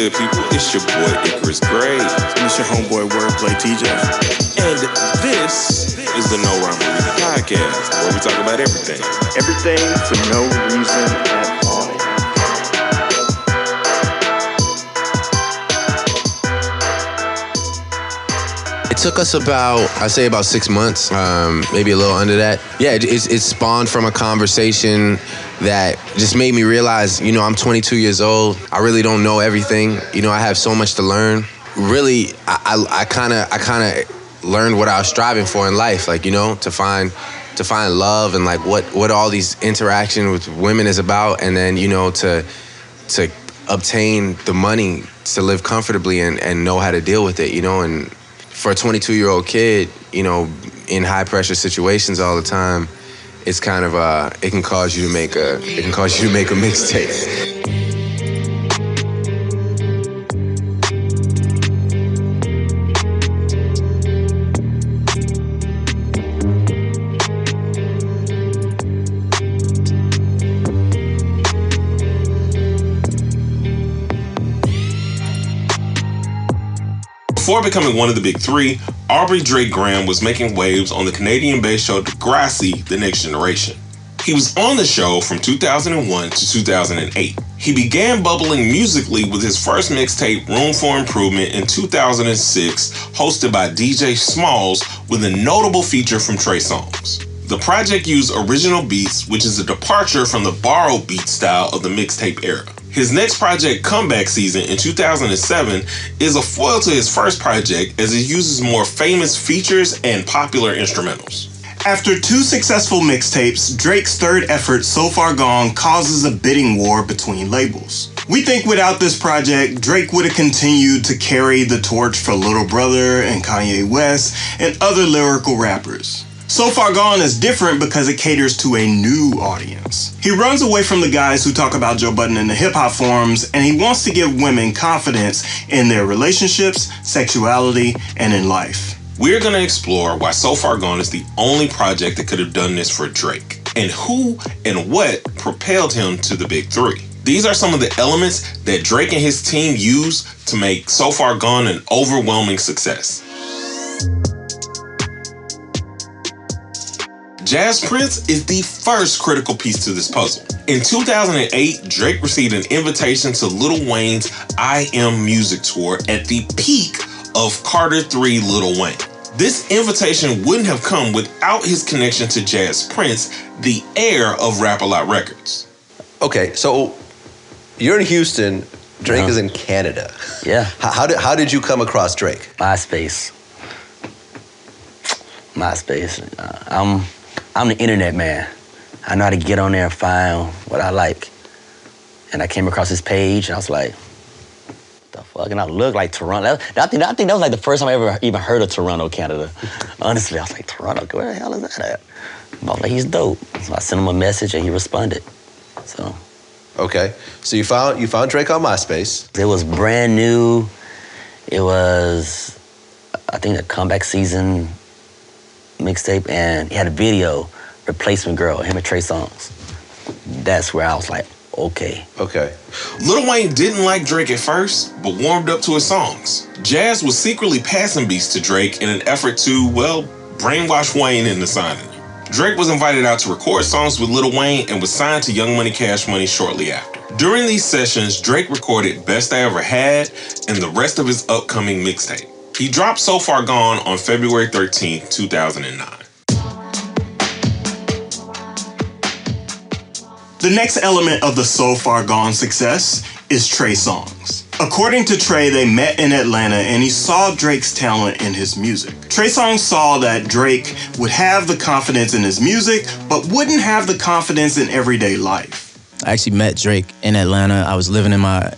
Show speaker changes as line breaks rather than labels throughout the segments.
good, people? It's your boy Icarus Gray.
And it's your homeboy Wordplay TJ.
And this is the No Rhyme or Reason podcast, where we talk about everything.
Everything for no reason at all.
It took us about 6 months, maybe a little under that. Yeah, it spawned from a conversation that just made me realize, I'm 22 years old. I really don't know everything. I have so much to learn. Really, I kind of learned what I was striving for in life, to find love and what all these interaction with women is about, and then to obtain the money to live comfortably and know how to deal with it, and for a 22-year-old kid, in high pressure situations all the time, it's kind of it can cause you to make a mixtape.
Before becoming one of the big three, Aubrey Drake Graham was making waves on the Canadian-based show Degrassi: The Next Generation. He was on the show from 2001 to 2008. He began bubbling musically with his first mixtape, Room for Improvement, in 2006, hosted by DJ Smalls, with a notable feature from Trey Songz. The project used original beats, which is a departure from the borrowed beat style of the mixtape era. His next project, Comeback Season, in 2007, is a foil to his first project as it uses more famous features and popular instrumentals.
After 2 successful mixtapes, Drake's third effort, So Far Gone, causes a bidding war between labels. We think without this project, Drake would have continued to carry the torch for Little Brother and Kanye West and other lyrical rappers. So Far Gone is different because it caters to a new audience. He runs away from the guys who talk about Joe Budden in the hip-hop forums, and he wants to give women confidence in their relationships, sexuality, and in life.
We're going to explore why So Far Gone is the only project that could have done this for Drake, and who and what propelled him to the big three. These are some of the elements that Drake and his team used to make So Far Gone an overwhelming success. Jazz Prince is the first critical piece to this puzzle. In 2008, Drake received an invitation to Lil Wayne's I Am Music Tour at the peak of Carter III Lil Wayne. This invitation wouldn't have come without his connection to Jazz Prince, the heir of Rap-A-Lot Records.
Okay, so you're in Houston, Drake is in Canada.
Yeah.
How did you come across Drake?
MySpace. I'm the internet man. I know how to get on there and find what I like. And I came across his page, and I was like, the fuck? And I look like Toronto. I think that was like the first time I ever even heard of Toronto, Canada. Honestly, I was like, Toronto, where the hell is that at? I was like, he's dope. So I sent him a message, and he responded. So.
Okay, so you found Drake on MySpace.
It was brand new. It was, I think, the Comeback Season mixtape, and he had a video, Replacement Girl, him and Trey Songz. That's where I was like, okay.
Lil Wayne didn't like Drake at first, but warmed up to his songs. Jazz was secretly passing beats to Drake in an effort to, brainwash Wayne into signing him. Drake was invited out to record songs with Lil Wayne and was signed to Young Money Cash Money shortly after. During these sessions, Drake recorded Best I Ever Had and the rest of his upcoming mixtape. He dropped So Far Gone on February 13th, 2009.
The next element of the So Far Gone success is Trey Songz. According to Trey, they met in Atlanta and he saw Drake's talent in his music. Trey Songz saw that Drake would have the confidence in his music, but wouldn't have the confidence in everyday life.
I actually met Drake in Atlanta. I was living in my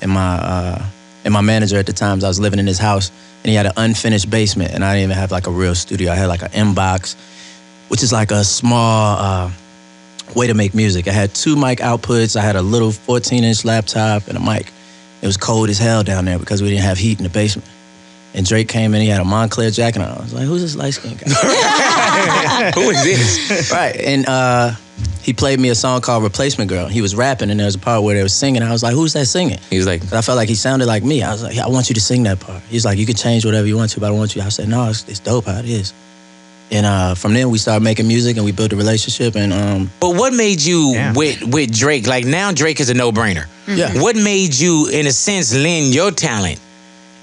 manager at the time. I was living in his house, and he had an unfinished basement, and I didn't even have like a real studio. I had like an M-Box, which is like a small way to make music. I had 2 mic outputs. I had a little 14-inch laptop and a mic. It was cold as hell down there because we didn't have heat in the basement. And Drake came in, he had a Montclair jacket on. I was like, who's this light-skinned guy?
Who is this?
Right, and he played me a song called Replacement Girl. He was rapping, and there was a part where they were singing. I was like, who's that singing?
He was like,
I felt like he sounded like me. I was like, I want you to sing that part. He's like, you can change whatever you want to, but I don't want you. I said, no, it's dope how it is. And from then we started making music and we built a relationship. And
but what made you with Drake? Like now Drake is a no-brainer.
Yeah.
What made you, in a sense, lend your talent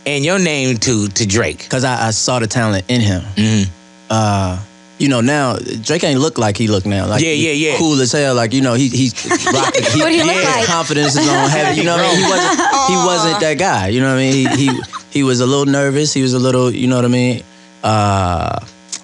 and your name to Drake?
Because I saw the talent in him.
Mm-hmm.
You know, now Drake ain't look like he look now. Like
yeah.
Cool as hell. Like, you know, he's rocking.
What do you look like?
Confidence is on heavy. You know what I mean? He wasn't that guy. You know what I mean? He was a little nervous. He was a little, you know what I mean?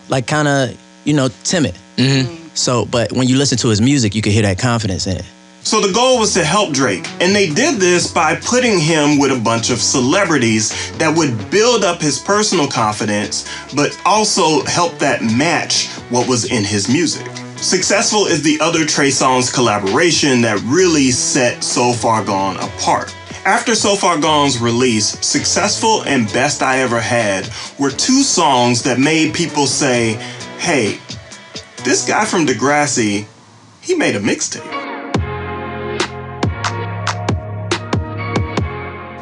Like kind of, you know, timid.
Mm-hmm.
So, but when you listen to his music, you can hear that confidence in it.
So the goal was to help Drake, and they did this by putting him with a bunch of celebrities that would build up his personal confidence, but also help that match what was in his music. Successful is the other Trey Songz collaboration that really set So Far Gone apart. After So Far Gone's release, Successful and Best I Ever Had were two songs that made people say, hey, this guy from Degrassi, he made a mixtape.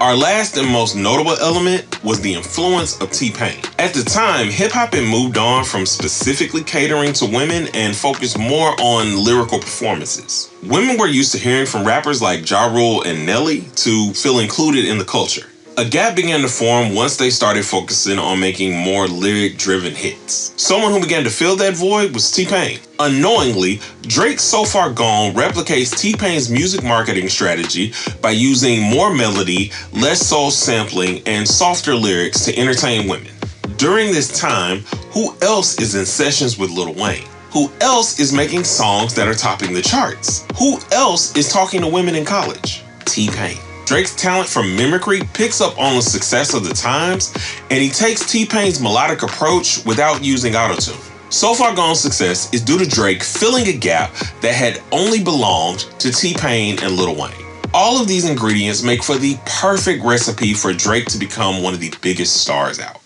Our last and most notable element was the influence of T-Pain. At the time, hip-hop had moved on from specifically catering to women and focused more on lyrical performances. Women were used to hearing from rappers like Ja Rule and Nelly to feel included in the culture. A gap began to form once they started focusing on making more lyric-driven hits. Someone who began to fill that void was T-Pain. Unknowingly, Drake's So Far Gone replicates T-Pain's music marketing strategy by using more melody, less soul sampling, and softer lyrics to entertain women. During this time, who else is in sessions with Lil Wayne? Who else is making songs that are topping the charts? Who else is talking to women in college? T-Pain. Drake's talent for mimicry picks up on the success of the times, and he takes T-Pain's melodic approach without using autotune. So Far Gone's success is due to Drake filling a gap that had only belonged to T-Pain and Lil Wayne. All of these ingredients make for the perfect recipe for Drake to become one of the biggest stars out.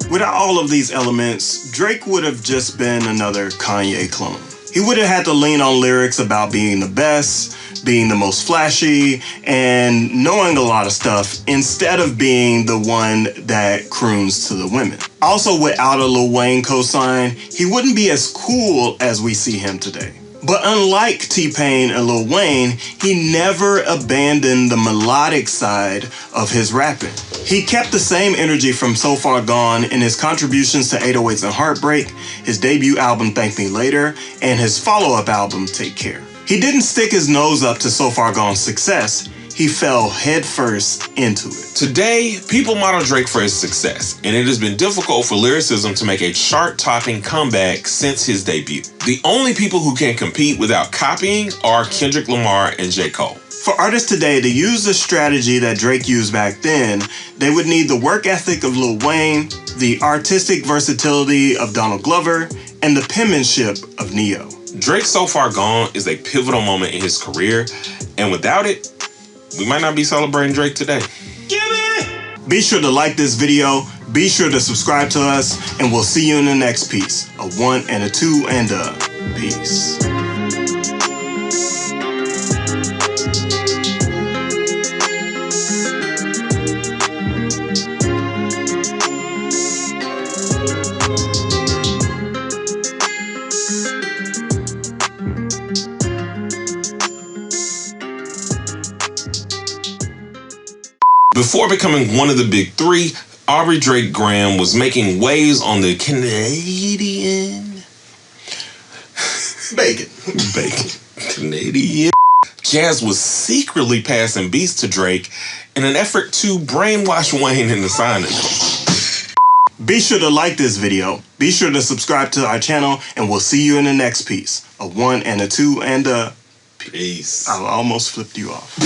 Without all of these elements, Drake would have just been another Kanye clone. He would have had to lean on lyrics about being the best, being the most flashy, and knowing a lot of stuff instead of being the one that croons to the women. Also, without a Lil Wayne cosign, he wouldn't be as cool as we see him today. But unlike T-Pain and Lil Wayne, he never abandoned the melodic side of his rapping. He kept the same energy from So Far Gone in his contributions to 808s and Heartbreak, his debut album Thank Me Later, and his follow-up album Take Care. He didn't stick his nose up to So Far Gone's success. He fell headfirst into it.
Today, people model Drake for his success, and it has been difficult for lyricism to make a chart-topping comeback since his debut. The only people who can compete without copying are Kendrick Lamar and J. Cole.
For artists today to use the strategy that Drake used back then, they would need the work ethic of Lil Wayne, the artistic versatility of Donald Glover, and the penmanship of Neo.
Drake's So Far Gone is a pivotal moment in his career, and without it, we might not be celebrating Drake today.
Be sure to like this video, be sure to subscribe to us, and we'll see you in the next piece. A 1 and a 2 and a peace.
Before becoming one of the big three, Aubrey Drake Graham was making waves on the Canadian Canadian Jazz was secretly passing beats to Drake in an effort to brainwash Wayne into signing him.
Be sure to like this video, be sure to subscribe to our channel, and we'll see you in the next piece. A 1 and a 2 and a
peace.
I almost flipped you off.